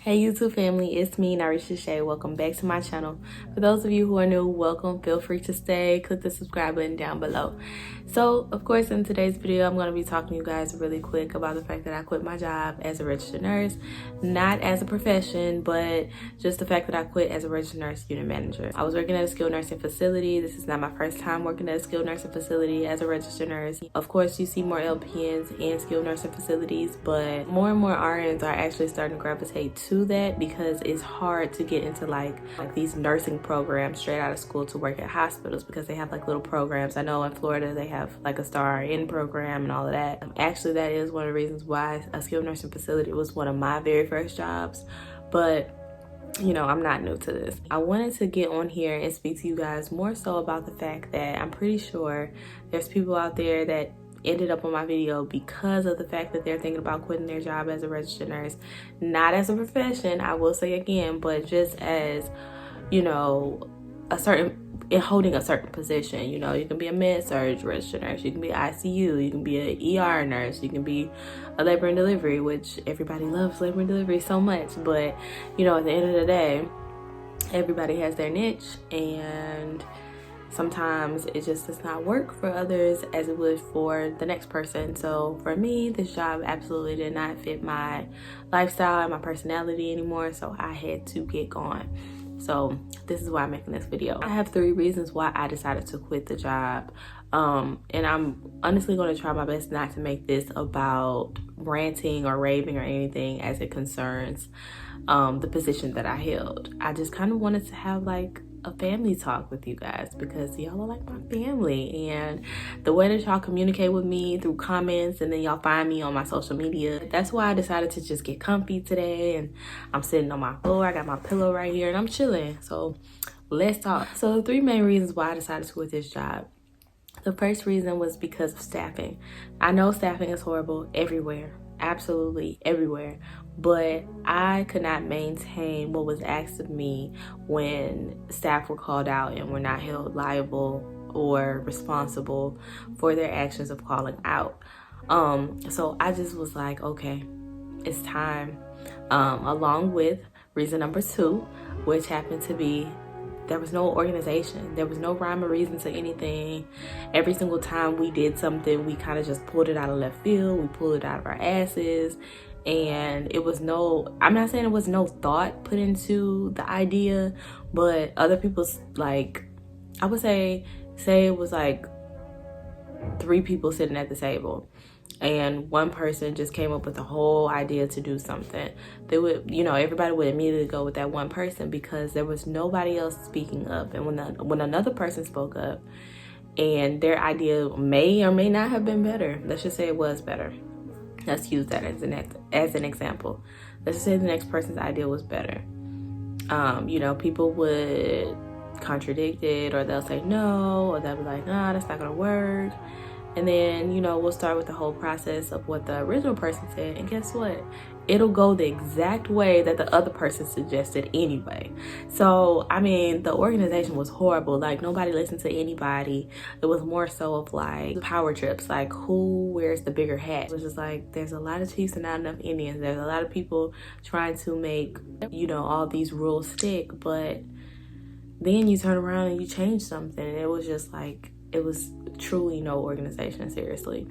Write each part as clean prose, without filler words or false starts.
Hey YouTube family, it's me, Narisha Shay. Welcome back to my channel. For those of you who are new, welcome. Feel free to stay. Click the subscribe button down below. So, of course, in today's video, I'm going to be talking to you guys really quick about the fact that I quit my job as a registered nurse. Not as a profession, but just the fact that I quit as a registered nurse unit manager. I was working at a skilled nursing facility. This is not my first time working at a skilled nursing facility as a registered nurse. Of course, you see more LPNs in skilled nursing facilities, but more and more RNs are actually starting to gravitate to that because it's hard to get into like these nursing programs straight out of school to work at hospitals because they have like little programs. I know in Florida they have like a star RN program and all of that. Actually, that is one of the reasons why a skilled nursing facility was one of my very first jobs, but you know, I'm not new to this. I wanted to get on here and speak to you guys more so about the fact that I'm pretty sure there's people out there that ended up on my video because of the fact that they're thinking about quitting their job as a registered nurse, not as a profession, I will say again, but just as, you know, holding a certain position. You know, you can be a med-surg registered nurse, you can be ICU, you can be an ER nurse, you can be a labor and delivery, which everybody loves labor and delivery so much, but you know, at the end of the day, everybody has their niche, and sometimes it just does not work for others as it would for the next person. So for me, this job absolutely did not fit my lifestyle and my personality anymore, so I had to get gone. So this is why I'm making this video. I have 3 reasons why I decided to quit the job. And I'm honestly going to try my best not to make this about ranting or raving or anything as it concerns the position that I held. I just kind of wanted to have like a family talk with you guys because y'all are like my family, and the way that y'all communicate with me through comments and then y'all find me on my social media, that's why I decided to just get comfy today. And I'm sitting on my floor, I got my pillow right here, and I'm chilling. So let's talk. So the 3 main reasons why I decided to quit this job. The first reason was because of staffing. I know staffing is horrible everywhere, absolutely everywhere, but I could not maintain what was asked of me when staff were called out and were not held liable or responsible for their actions of calling out. So I just was like, okay, it's time. Along with reason number 2, which happened to be there was no organization. There was no rhyme or reason to anything. Every single time we did something, we kind of just pulled it out of left field. We pulled it out of our asses. And it was I'm not saying it was no thought put into the idea, but other people's, like, I would say it was like 3 people sitting at the table, and one person just came up with a whole idea to do something. They would, you know, everybody would immediately go with that one person because there was nobody else speaking up. And when another person spoke up and their idea may or may not have been better, let's just say it was better. Let's use that as an example. Let's just say the next person's idea was better. You know, people would contradict it, or they'll say no, or they'll be like, nah, that's not gonna work. And then, you know, we'll start with the whole process of what the original person said. And guess what? It'll go the exact way that the other person suggested anyway. So, I mean, the organization was horrible. Like, nobody listened to anybody. It was more so of like power trips, like who wears the bigger hat. It was just like, there's a lot of chiefs and not enough Indians. There's a lot of people trying to make, you know, all these rules stick. But then you turn around and you change something. And it was just like, it was truly no organization, seriously.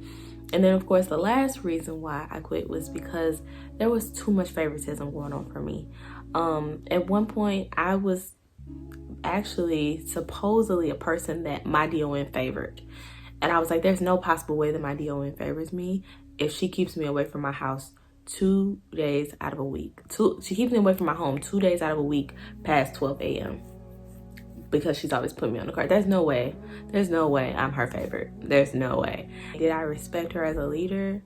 And then of course the last reason why I quit was because there was too much favoritism going on for me. At one point I was actually supposedly a person that my DON favored, and I was like, there's no possible way that my DON favors me if she keeps me away from my house 2 days out of a week. She keeps me away from my home 2 days out of a week past 12 a.m. because she's always put me on the card. There's no way I'm her favorite. There's no way. Did I respect her as a leader?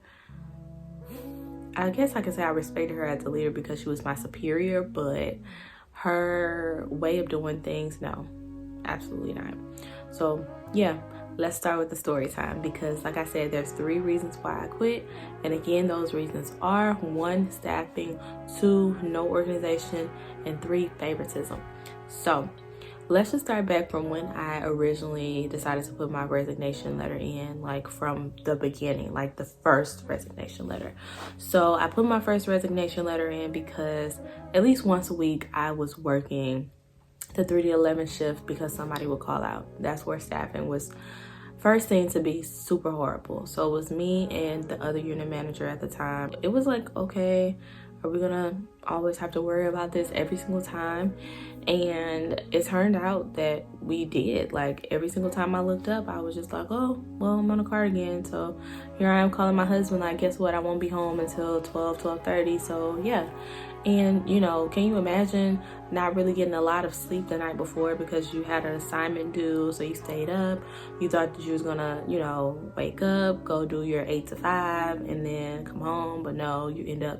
I guess I could say I respected her as a leader because she was my superior, but her way of doing things, no, absolutely not. So yeah, let's start with the story time, because like I said, there's 3 reasons why I quit. And again, those reasons are 1, staffing, 2, no organization, and 3, favoritism. So let's just start back from when I originally decided to put my resignation letter in, like from the beginning, like the first resignation letter. So I put my first resignation letter in because at least once a week I was working the 3 to 11 shift because somebody would call out. That's where staffing was first thing to be super horrible. So it was me and the other unit manager at the time. It was like, okay, are we gonna always have to worry about this every single time? And it turned out that we did. Like every single time I looked up, I was just like, oh, well, I'm on a car again. So here I am calling my husband, like, guess what? I won't be home until 12:30. So yeah. And you know, can you imagine not really getting a lot of sleep the night before because you had an assignment due? So you stayed up, you thought that you was gonna, you know, wake up, go do your 8 to 5 and then come home. But no, you end up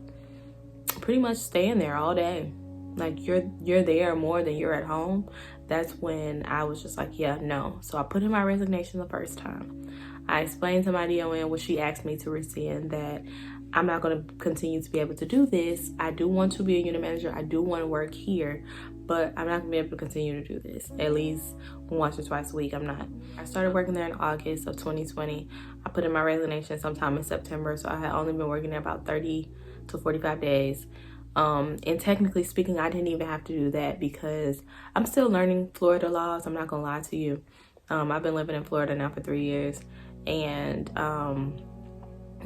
pretty much staying there all day. Like you're there more than you're at home. That's when I was just like, yeah, no. So I put in my resignation the first time. I explained to my DON when she asked me to rescind that I'm not going to continue to be able to do this. I do want to be a unit manager. I do want to work here, but I'm not going to be able to continue to do this. At least once or twice a week, I'm not. I started working there in August of 2020. I put in my resignation sometime in September, so I had only been working there about 30 to 45 days. And technically speaking, I didn't even have to do that because I'm still learning Florida laws. I'm not gonna lie to you. I've been living in Florida now for 3 years, and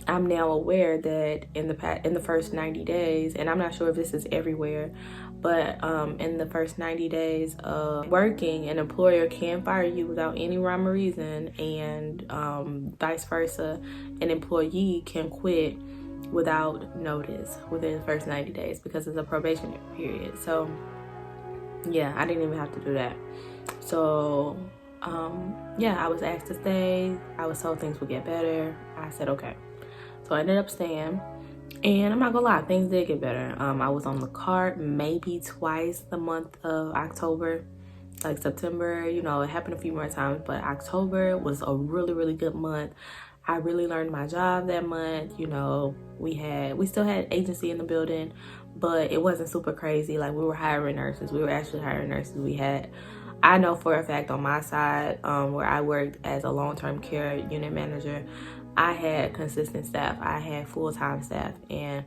I'm now aware that in the first 90 days, and I'm not sure if this is everywhere, but in the first 90 days of working, an employer can fire you without any rhyme or reason, and vice versa, an employee can quit without notice within the first 90 days because it's a probationary period. So yeah, I didn't even have to do that. So yeah, I was asked to stay. I was told things would get better. I said okay. So I ended up staying, and I'm not gonna lie, things did get better. I was on the cart maybe twice the month of October. Like September, you know, it happened a few more times, but October was a really, really good month. I really learned my job that month. You know, we still had agency in the building, but it wasn't super crazy. Like we were hiring nurses. We were actually hiring nurses. I know for a fact on my side, where I worked as a long-term care unit manager, I had consistent staff. I had full-time staff. And,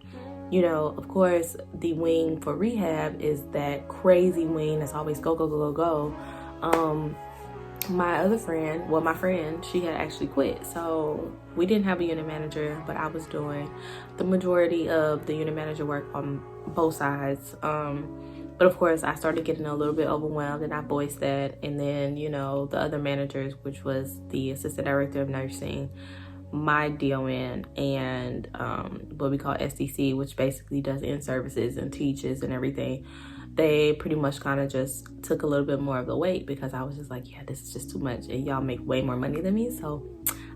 you know, of course, the wing for rehab is that crazy wing that's always go, go, go, go, go. My other friend, well, my friend, she had actually quit. So we didn't have a unit manager, but I was doing the majority of the unit manager work on both sides. But of course, I started getting a little bit overwhelmed, and I voiced that. And then, you know, the other managers, which was the assistant director of nursing, my DON, and what we call SDC, which basically does in services and teaches and everything, they pretty much kind of just took a little bit more of the weight because I was just like, yeah, this is just too much, and y'all make way more money than me, so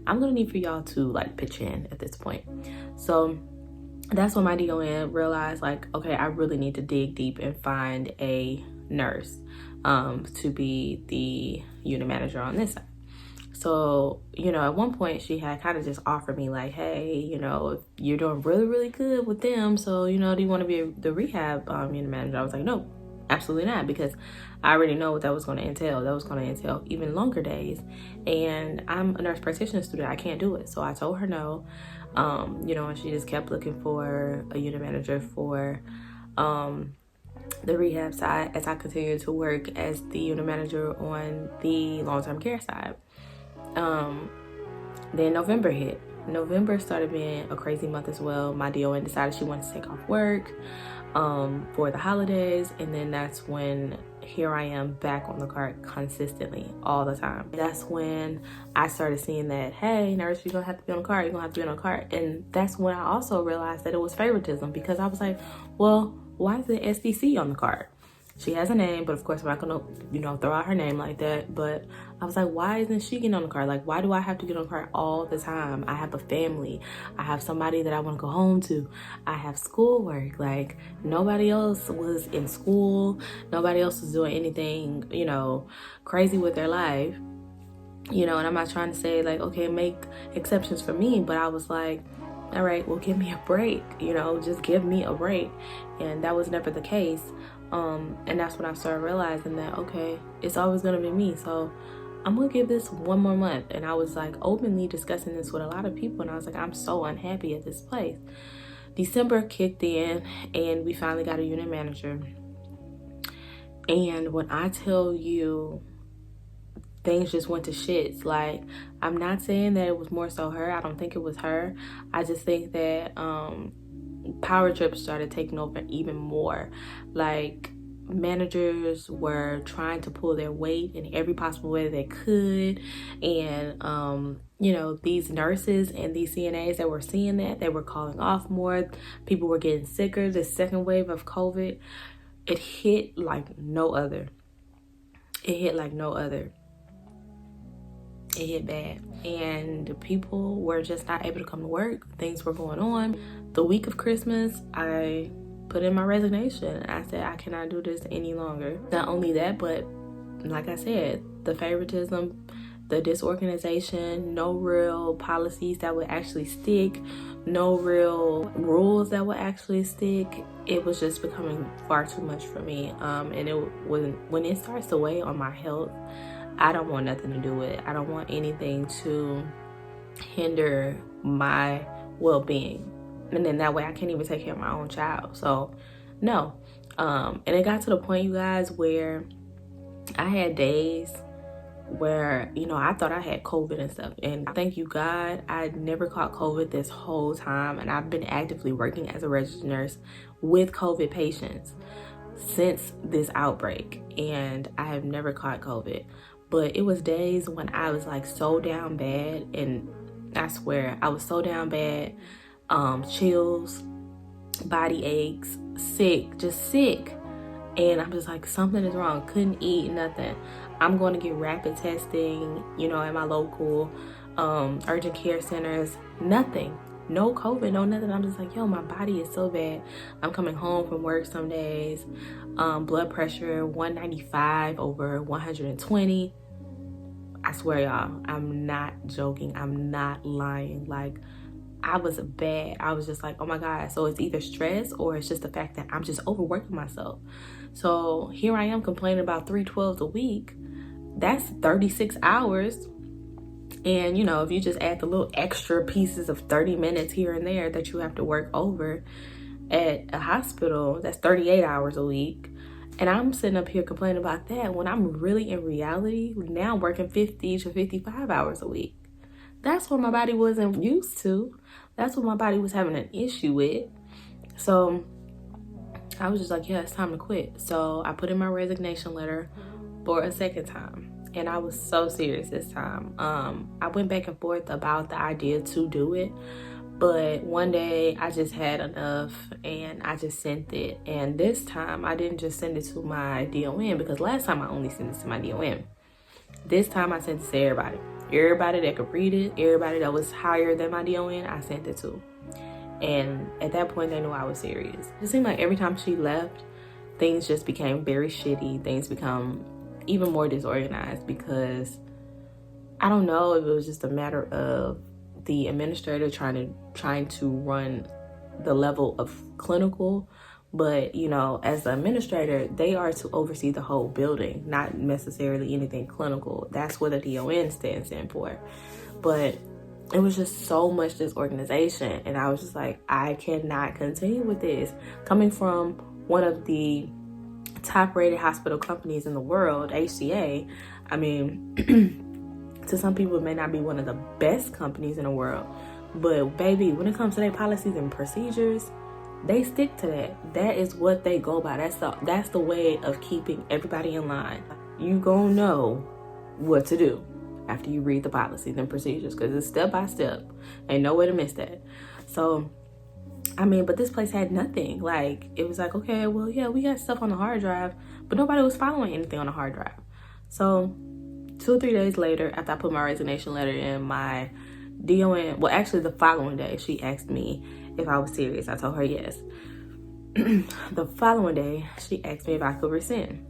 I'm gonna need for y'all to like pitch in at this point. So that's when my DON realized, like, okay, I really need to dig deep and find a nurse to be the unit manager on this side. So, you know, at one point she had kind of just offered me like, hey, you know, you're doing really, really good with them. So, you know, do you want to be the rehab unit manager? I was like, no, absolutely not, because I already know what that was going to entail. That was going to entail even longer days. And I'm a nurse practitioner student. I can't do it. So I told her no, you know, and she just kept looking for a unit manager for the rehab side as I continued to work as the unit manager on the long-term care side. Then November hit. November started being a crazy month as well. My DON decided she wanted to take off work for the holidays, and then that's when here I am back on the cart consistently all the time. That's when I started seeing that, hey, nurse, you're gonna have to be on the cart, you're gonna have to be on the cart. And that's when I also realized that it was favoritism, because I was like, well, why is the SDC on the cart? She has a name, but of course I'm not gonna, you know, throw out her name like that. But I was like, why isn't she getting on the cart? Like, why do I have to get on the cart all the time? I have a family. I have somebody that I want to go home to. I have schoolwork. Like, nobody else was in school. Nobody else was doing anything, you know, crazy with their life. You know, and I'm not trying to say like, okay, make exceptions for me, but I was like, all right, well, give me a break, you know, just give me a break. And that was never the case. And that's when I started realizing that, okay, it's always gonna be me. So I'm gonna give this one more month. And I was like openly discussing this with a lot of people, and I was like, I'm so unhappy at this place. December kicked in and we finally got a unit manager. And when I tell you, things just went to shits. Like, I'm not saying that it was more so her. I don't think it was her. I just think that power trips started taking over even more. Like, managers were trying to pull their weight in every possible way they could. And you know, these nurses and these CNAs that were seeing that, they were calling off more. People were getting sicker. The second wave of COVID, it hit like no other. It hit like no other. It hit bad, and people were just not able to come to work. Things were going on. The week of Christmas, I put in my resignation. I said, I cannot do this any longer. Not only that, but like I said, the favoritism, the disorganization, no real policies that would actually stick, no real rules that would actually stick. It was just becoming far too much for me. And when it starts to weigh on my health, I don't want nothing to do with it. I don't want anything to hinder my well-being. And then that way I can't even take care of my own child. So no. And it got to the point, you guys, where I had days where, you know, I thought I had COVID and stuff. And thank you, God, I never caught COVID this whole time. And I've been actively working as a registered nurse with COVID patients since this outbreak. And I have never caught COVID. But it was days when I was like so down bad, and I swear I was so down bad, chills, body aches, sick, just sick. And I'm just like, something is wrong. Couldn't eat, nothing. I'm going to get rapid testing, you know, at my local urgent care centers. Nothing. No COVID, no nothing. I'm just like, yo, my body is so bad. I'm coming home from work some days. Blood pressure 195 over 120. I swear, y'all, I'm not joking. I'm not lying. Like, I was bad. I was just like, oh my God. So it's either stress or it's just the fact that I'm just overworking myself. So here I am complaining about 312s a week. That's 36 hours. And, you know, if you just add the little extra pieces of 30 minutes here and there that you have to work over at a hospital, that's 38 hours a week. And I'm sitting up here complaining about that when I'm really in reality now working 50 to 55 hours a week. That's what my body wasn't used to. That's what my body was having an issue with. So I was just like, yeah, it's time to quit. So I put in my resignation letter for a second time. And I was so serious this time. I went back and forth about the idea to do it. But one day I just had enough and I just sent it. And this time I didn't just send it to my DON, because last time I only sent it to my DON. This time I sent it to everybody. Everybody that could read it, everybody that was higher than my DON, I sent it to. And at that point they knew I was serious. It seemed like every time she left, things just became very shitty. Things become even more disorganized, because I don't know if it was just a matter of the administrator trying to run the level of clinical, but you know, as the administrator, they are to oversee the whole building, not necessarily anything clinical. That's what the DON stands in for. But it was just so much disorganization, and I was just like, I cannot continue with this. Coming from one of the top-rated hospital companies in the world, HCA, I mean, to some people, it may not be one of the best companies in the world, but baby, when it comes to their policies and procedures, they stick to that. That is what they go by. That's the way of keeping everybody in line. You gonna know what to do after you read the policies and procedures, because it's step by step. Ain't no way to miss that. So, I mean, but this place had nothing. Like, it was like, okay, well, yeah, we got stuff on the hard drive, but nobody was following anything on the hard drive. So 2 or 3 days later, after I put my resignation letter in, my DON, well, actually the following day, she asked me if I was serious. I told her yes. The following day, she asked me if I could rescind.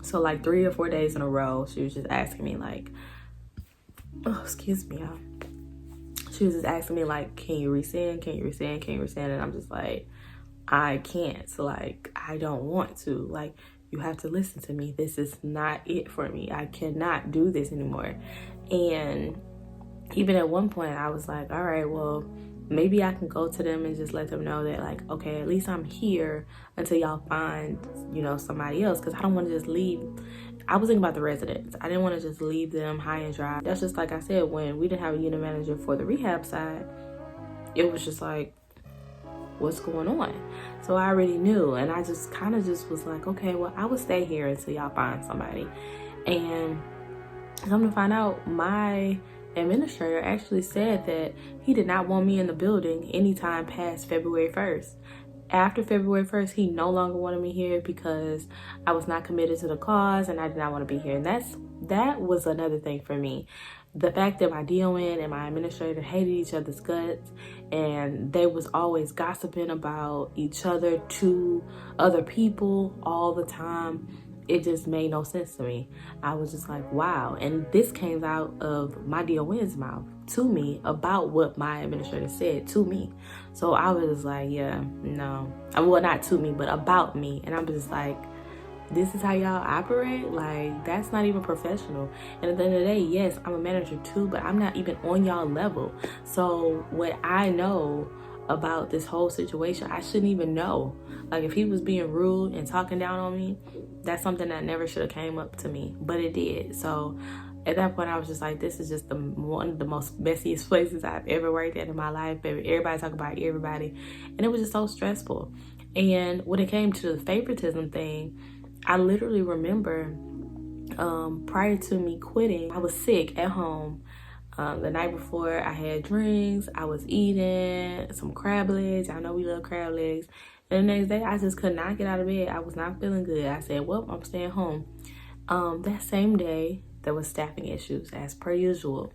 So like 3 or 4 days in a row, she was just asking me like, oh, excuse me, y'all. She was just asking me like, can you rescind? Can you rescind? Can you rescind? And I'm just like, I can't. So like, I don't want to. Like, you have to listen to me. This is not it for me. I cannot do this anymore. And even at one point I was like, all right, well, maybe I can go to them and just let them know that, like, okay, at least I'm here until y'all find, you know, somebody else, because I don't want to just leave. I was thinking about the residents. I didn't want to just leave them high and dry. That's just like I said, when we didn't have a unit manager for the rehab side, it was just like, what's going on? So I already knew, and I just kind of just was like, okay, well, I will stay here until y'all find somebody. And come to find out, my administrator actually said that he did not want me in the building anytime past February 1st. After February 1st, he no longer wanted me here because I was not committed to the cause and I did not want to be here. And that was another thing for me. The fact that my DON and my administrator hated each other's guts, and they was always gossiping about each other to other people all the time. It just made no sense to me. I was just like, wow. And this came out of my DON's mouth to me about what my administrator said to me. So I was just like, yeah, no. Well, not to me, but about me. And I'm just like, this is how y'all operate? Like, that's not even professional. And at the end of the day, yes, I'm a manager too, but I'm not even on y'all level. So what I know about this whole situation, I shouldn't even know. Like, if he was being rude and talking down on me, that's something that never should have came up to me, but it did. So at that point, I was just like, this is just one of the most messiest places I've ever worked at in my life, baby. Everybody talk about everybody. And it was just so stressful. And when it came to the favoritism thing, I literally remember prior to me quitting, I was sick at home. The night before, I had drinks. I was eating some crab legs. I know we love crab legs. And the next day, I just could not get out of bed. I was not feeling good. I said, well, I'm staying home. That same day, there was staffing issues as per usual.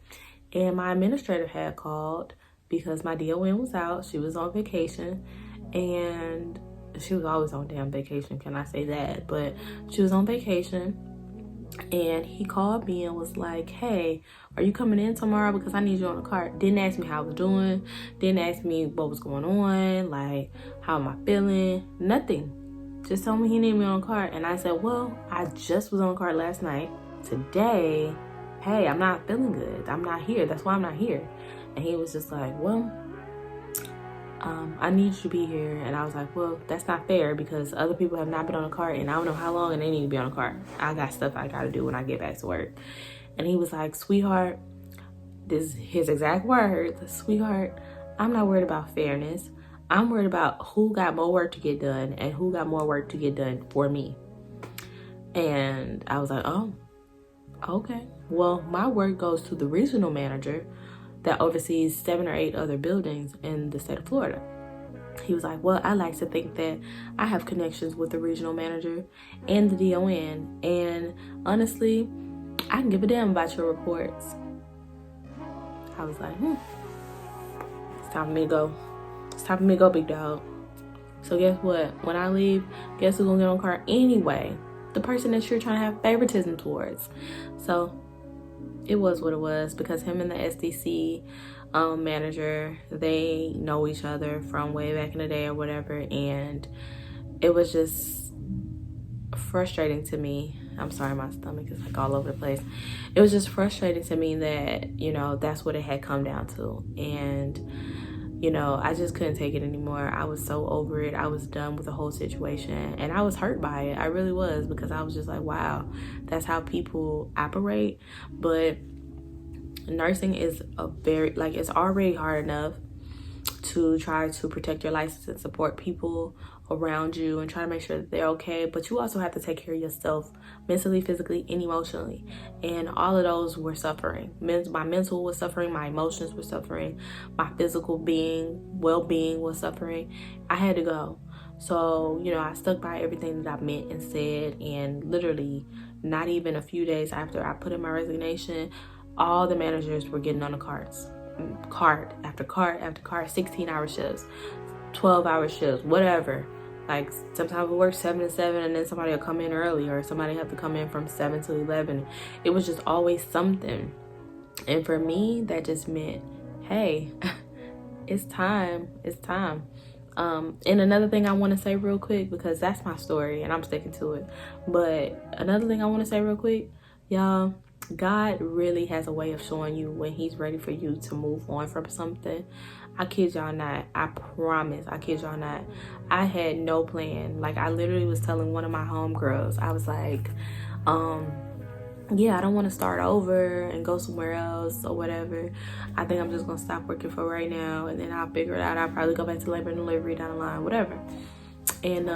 And my administrator had called because my DON was out. She was on vacation. And she was always on damn vacation, can I say that? But she was on vacation. And he called me and was like, hey, are you coming in tomorrow? Because I need you on the cart. Didn't ask me how I was doing. Didn't ask me what was going on. Like, how am I feeling? Nothing. Just told me he needed me on the cart. And I said, well, I just was on the cart last night. Today, hey, I'm not feeling good. I'm not here. That's why I'm not here. And he was just like, well, I need you to be here. And I was like, well, that's not fair because other people have not been on a cart and I don't know how long and they need to be on a cart. I got stuff I got to do when I get back to work. And he was like, sweetheart, this is his exact words, sweetheart, I'm not worried about fairness. I'm worried about who got more work to get done and who got more work to get done for me. And I was like, oh, okay. Well, my work goes to the regional manager that oversees 7 or 8 other buildings in the state of Florida. He was like, well, I like to think that I have connections with the regional manager and the DON. And honestly, I can give a damn about your reports. I was like, it's time for me to go. It's time for me to go, big dog. So guess what? When I leave, guess who's gonna get on the car anyway? The person that you're trying to have favoritism towards. So it was what it was, because him and the SDC manager, they know each other from way back in the day or whatever, and it was just frustrating to me. I'm sorry, my stomach is like all over the place. It was just frustrating to me that, you know, that's what it had come down to. And, you know, I just couldn't take it anymore. I was so over it. I was done with the whole situation. And I was hurt by it. I really was, because I was just like, wow, that's how people operate. But nursing is it's already hard enough to try to protect your license and support people around you and try to make sure that they're okay, but you also have to take care of yourself mentally, physically, and emotionally. And all of those were suffering. My mental was suffering, my emotions were suffering, my physical well-being was suffering. I had to go. So, you know, I stuck by everything that I meant and said, and literally not even a few days after I put in my resignation, all the managers were getting on the cart after cart after cart, 16-hour shifts, 12-hour shifts, whatever. Like, sometimes we work 7 to 7 and then somebody will come in early, or somebody have to come in from 7 to 11. It was just always something. And for me, that just meant, hey, it's time. And another thing I want to say real quick, because that's my story and I'm sticking to it. But another thing I want to say real quick, y'all, God really has a way of showing you when he's ready for you to move on from something. I kid y'all not. I promise. I kid y'all not. I had no plan. Like, I literally was telling one of my homegirls, I was like, yeah, I don't want to start over and go somewhere else or whatever. I think I'm just going to stop working for right now, and then I'll figure it out. I'll probably go back to labor and delivery down the line, whatever. And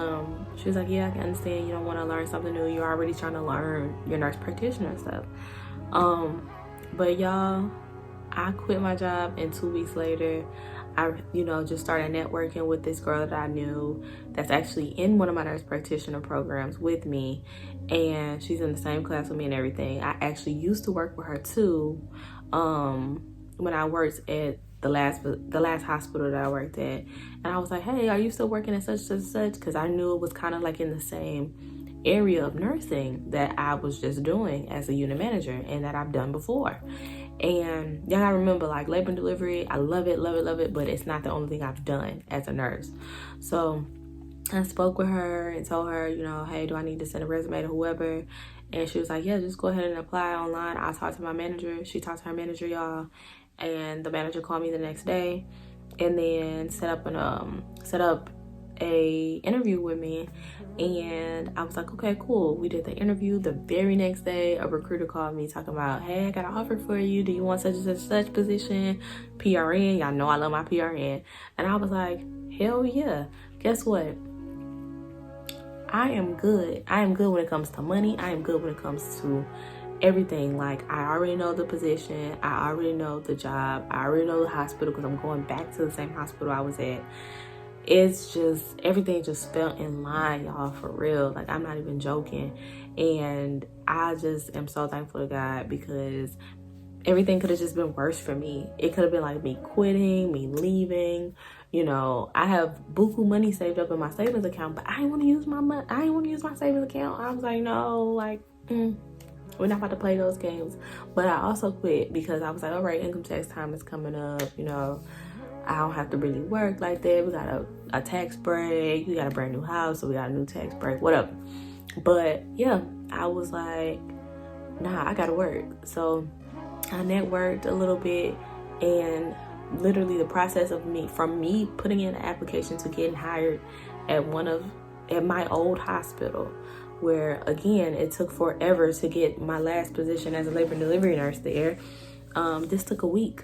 she was like, yeah, I can understand you don't want to learn something new. You're already trying to learn your nurse practitioner and stuff. But y'all, I quit my job, and 2 weeks later, I, just started networking with this girl that I knew that's actually in one of my nurse practitioner programs with me, and she's in the same class with me and everything. I actually used to work with her too, when I worked at the last hospital that I worked at, and I was like, hey, are you still working at such and such? Because I knew it was kind of like in the same area of nursing that I was just doing as a unit manager and that I've done before. And y'all gotta remember, like, labor and delivery, I love it, love it, love it, but it's not the only thing I've done as a nurse. So I spoke with her and told her, hey, do I need to send a resume to whoever? And she was like, yeah, just go ahead and apply online. I'll talk to my manager. She talked to her manager, y'all, and the manager called me the next day and then set up a interview with me. And I was like, okay, cool. We did the interview. The very next day, a recruiter called me talking about, hey, I got an offer for you. Do you want such and such position? PRN. Y'all know I love my PRN. And I was like, hell yeah. Guess what? I am good. I am good when it comes to money. I am good when it comes to everything. Like, I already know the position. I already know the job. I already know the hospital because I'm going back to the same hospital I was at. It's just, everything just fell in line, y'all, for real. Like, I'm not even joking. And I just am so thankful to God, because everything could have just been worse for me. It could have been like me quitting, me leaving. I have buku money saved up in my savings account, but I didn't want to use my money. I didn't want to use my savings account. I was like, no, like, we're not about to play those games. But I also quit because I was like, all right, income tax time is coming up, I don't have to really work like that. We got a tax break. We got a brand new house, so we got a new tax break, whatever. But yeah, I was like, nah, I gotta work. So I networked a little bit, and literally the process of from me putting in an application to getting hired at my old hospital, where again, it took forever to get my last position as a labor and delivery nurse there. This took a week.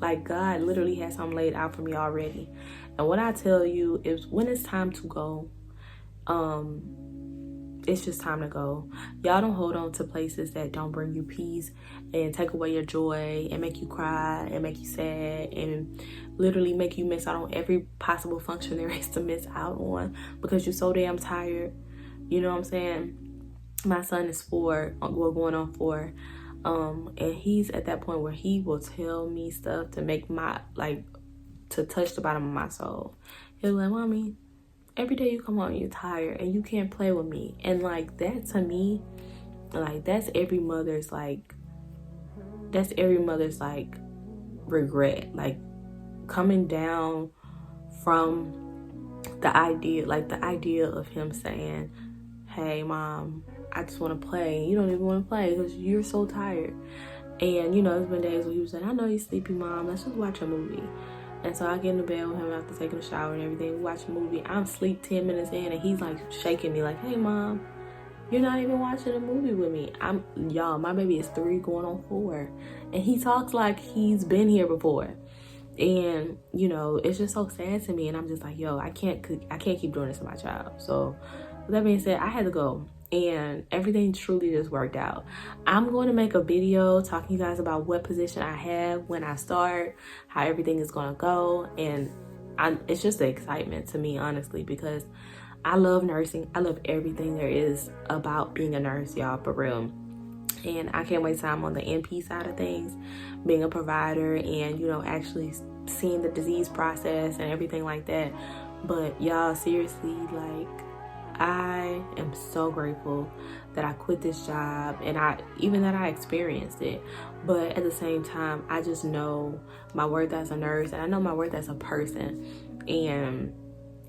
Like, God literally has something laid out for me already. And what I tell you is, when it's time to go, it's just time to go. Y'all don't hold on to places that don't bring you peace and take away your joy and make you cry and make you sad and literally make you miss out on every possible function there is to miss out on because you're so damn tired. You know what I'm saying? My son is 4, well, going on 4. And he's at that point where he will tell me stuff to make to touch the bottom of my soul. He'll be like, Mommy, every day you come home, you're tired and you can't play with me. And like, that to me, like, that's every mother's regret. Like, coming down from the idea of him saying, hey, Mom, I just want to play. You don't even want to play because you're so tired. And, there's been days where he was like, I know you're sleepy, Mom. Let's just watch a movie. And so I get in the bed with him after taking a shower and everything. We watch a movie. I'm asleep 10 minutes in, and he's like shaking me like, hey, Mom, you're not even watching a movie with me. Y'all, my baby is 3 going on 4. And he talks like he's been here before. And, it's just so sad to me. And I'm just like, yo, I can't keep doing this to my child. So with that being said, I had to go. And everything truly just worked out. I'm going to make a video talking to you guys about what position I have when I start, how everything is going to go. And it's just the excitement to me, honestly, because I love nursing. I love everything there is about being a nurse, y'all, for real. And I can't wait till I'm on the NP side of things, being a provider and, actually seeing the disease process and everything like that. But y'all, seriously, like, I am so grateful that I quit this job and even that I experienced it. But at the same time, I just know my worth as a nurse, and I know my worth as a person. And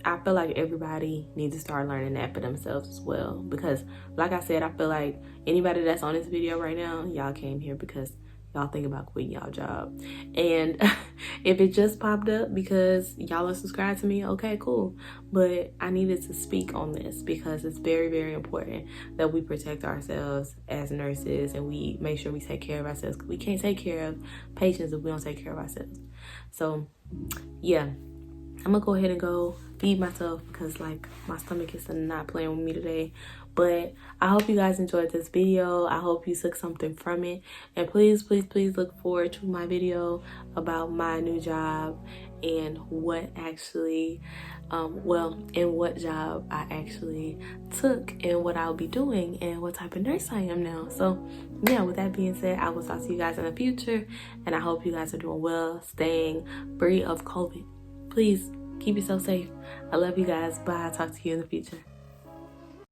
I feel like everybody needs to start learning that for themselves as well, because like I said, I feel like anybody that's on this video right now, y'all came here because y'all think about quitting y'all job. And if it just popped up because y'all are subscribed to me, okay, cool. But I needed to speak on this because it's very, very important that we protect ourselves as nurses and we make sure we take care of ourselves. We can't take care of patients if we don't take care of ourselves. So yeah, I'm gonna go ahead and go feed myself because like my stomach is not playing with me today. But I hope you guys enjoyed this video. I hope you took something from it. And please, please, please look forward to my video about my new job and what actually, and what job I actually took and what I'll be doing and what type of nurse I am now. So yeah, with that being said, I will talk to you guys in the future. And I hope you guys are doing well, staying free of COVID. Please keep yourself safe. I love you guys. Bye. I'll talk to you in the future.